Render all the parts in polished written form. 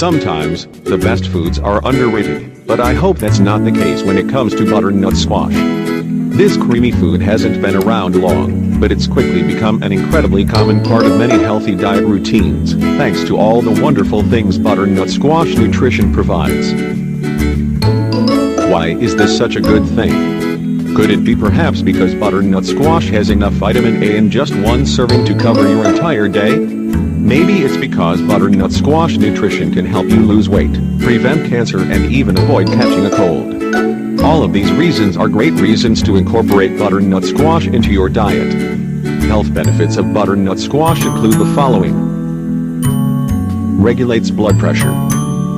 Sometimes, the best foods are underrated, but I hope that's not the case when it comes to butternut squash. This creamy food hasn't been around long, but it's quickly become an incredibly common part of many healthy diet routines, thanks to all the wonderful things butternut squash nutrition provides. Why is this such a good thing? Could it be perhaps because butternut squash has enough vitamin A in just one serving to cover your entire day? Maybe it's because butternut squash nutrition can help you lose weight, prevent cancer, and even avoid catching a cold. All of these reasons are great reasons to incorporate butternut squash into your diet. Health benefits of butternut squash include the following. Regulates blood pressure.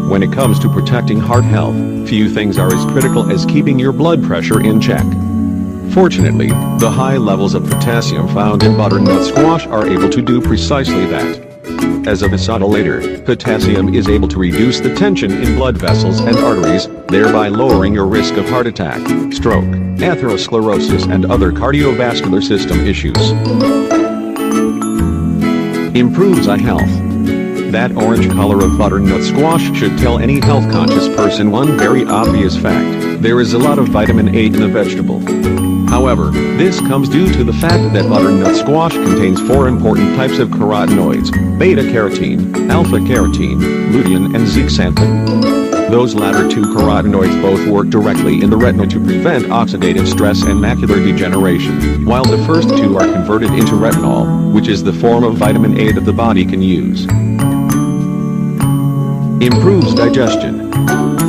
When it comes to protecting heart health, few things are as critical as keeping your blood pressure in check. Fortunately, the high levels of potassium found in butternut squash are able to do precisely that. As a vasodilator, potassium is able to reduce the tension in blood vessels and arteries, thereby lowering your risk of heart attack, stroke, atherosclerosis, and other cardiovascular system issues. Improves eye health. That orange color of butternut squash should tell any health-conscious person one very obvious fact: there is a lot of vitamin A in the vegetable. However, this comes due to the fact that butternut squash contains 4 important types of carotenoids: beta-carotene, alpha-carotene, lutein, and zeaxanthin. Those latter 2 carotenoids both work directly in the retina to prevent oxidative stress and macular degeneration, while the first 2 are converted into retinol, which is the form of vitamin A that the body can use. Improves digestion.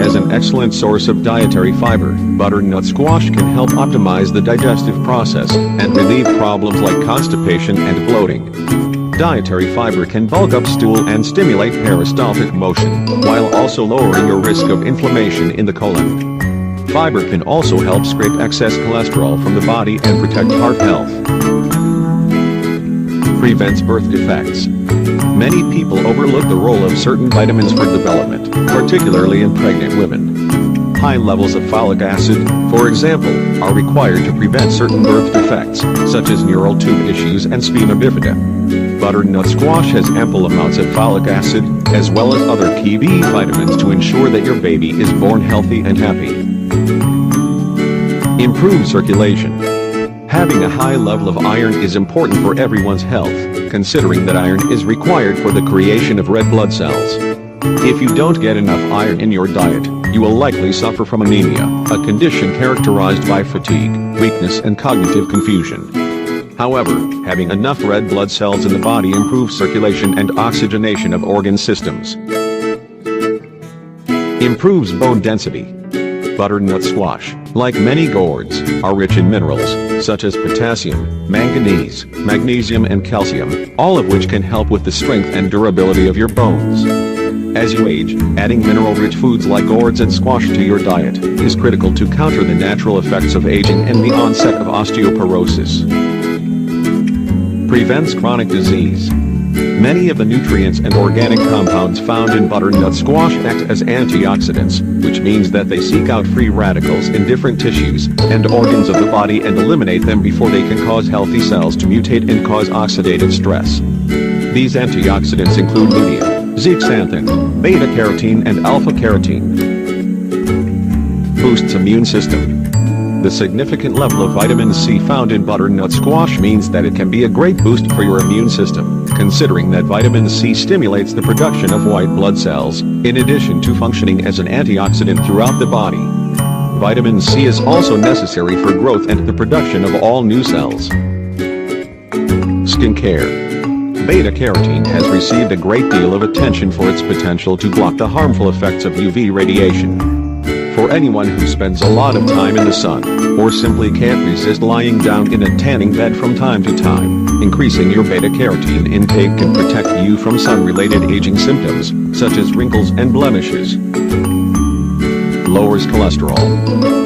As an excellent source of dietary fiber, butternut squash can help optimize the digestive process and relieve problems like constipation and bloating. Dietary fiber can bulk up stool and stimulate peristaltic motion, while also lowering your risk of inflammation in the colon. Fiber can also help scrape excess cholesterol from the body and protect heart health. Prevents birth defects. Many people overlook the role of certain vitamins for development, particularly in pregnant women. High levels of folic acid, for example, are required to prevent certain birth defects, such as neural tube issues and spina bifida. Butternut squash has ample amounts of folic acid, as well as other key B vitamins to ensure that your baby is born healthy and happy. Improves circulation. Having a high level of iron is important for everyone's health, considering that iron is required for the creation of red blood cells. If you don't get enough iron in your diet, you will likely suffer from anemia, a condition characterized by fatigue, weakness, and cognitive confusion. However, having enough red blood cells in the body improves circulation and oxygenation of organ systems. Improves bone density. Butternut squash, like many gourds, are rich in minerals, such as potassium, manganese, magnesium, and calcium, all of which can help with the strength and durability of your bones. As you age, adding mineral-rich foods like gourds and squash to your diet is critical to counter the natural effects of aging and the onset of osteoporosis. Prevents chronic disease. Many of the nutrients and organic compounds found in butternut squash act as antioxidants, which means that they seek out free radicals in different tissues and organs of the body and eliminate them before they can cause healthy cells to mutate and cause oxidative stress. These antioxidants include lutein, zeaxanthin, beta-carotene, and alpha-carotene. Boosts immune system. The significant level of vitamin C found in butternut squash means that it can be a great boost for your immune system, considering that vitamin C stimulates the production of white blood cells, in addition to functioning as an antioxidant throughout the body. Vitamin C is also necessary for growth and the production of all new cells. Skincare. Beta-carotene has received a great deal of attention for its potential to block the harmful effects of UV radiation. For anyone who spends a lot of time in the sun, or simply can't resist lying down in a tanning bed from time to time, increasing your beta-carotene intake can protect you from sun-related aging symptoms, such as wrinkles and blemishes. Lowers cholesterol.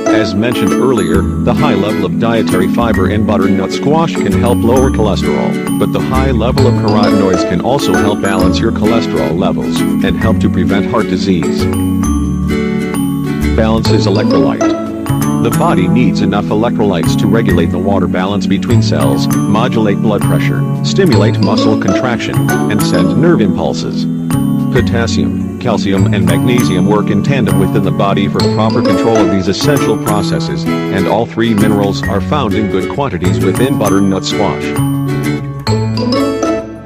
As mentioned earlier, the high level of dietary fiber in butternut squash can help lower cholesterol, but the high level of carotenoids can also help balance your cholesterol levels and help to prevent heart disease. Balances electrolyte. The body needs enough electrolytes to regulate the water balance between cells, modulate blood pressure, stimulate muscle contraction, and send nerve impulses. Potassium. calcium and magnesium work in tandem within the body for proper control of these essential processes, and all three minerals are found in good quantities within butternut squash.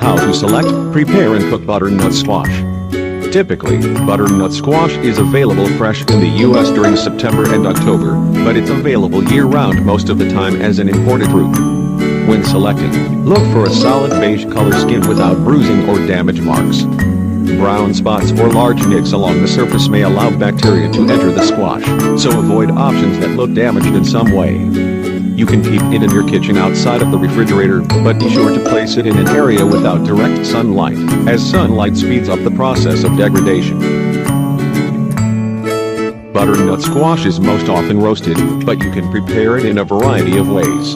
How to select, prepare and cook butternut squash. Typically, butternut squash is available fresh in the US during September and October, but it's available year-round most of the time as an imported fruit. When selecting, look for a solid beige color skin without bruising or damage marks. Brown spots or large nicks along the surface may allow bacteria to enter the squash, so avoid options that look damaged in some way. You can keep it in your kitchen outside of the refrigerator, but be sure to place it in an area without direct sunlight, as sunlight speeds up the process of degradation. Butternut squash is most often roasted, but you can prepare it in a variety of ways.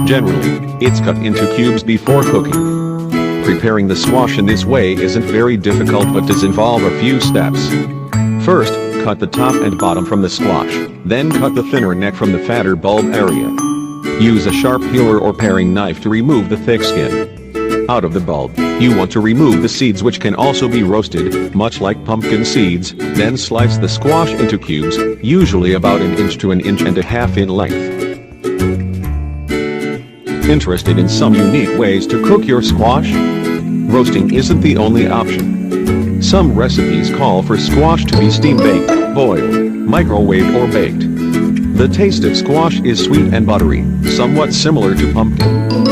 Generally, it's cut into cubes before cooking. Preparing the squash in this way isn't very difficult but does involve a few steps. First, cut the top and bottom from the squash, then cut the thinner neck from the fatter bulb area. Use a sharp peeler or paring knife to remove the thick skin. Out of the bulb, you want to remove the seeds, which can also be roasted, much like pumpkin seeds, then slice the squash into cubes, usually about 1 inch to 1.5 inches in length. Interested in some unique ways to cook your squash? Roasting isn't the only option. Some recipes call for squash to be steam-baked, boiled, microwaved or baked. The taste of squash is sweet and buttery, somewhat similar to pumpkin.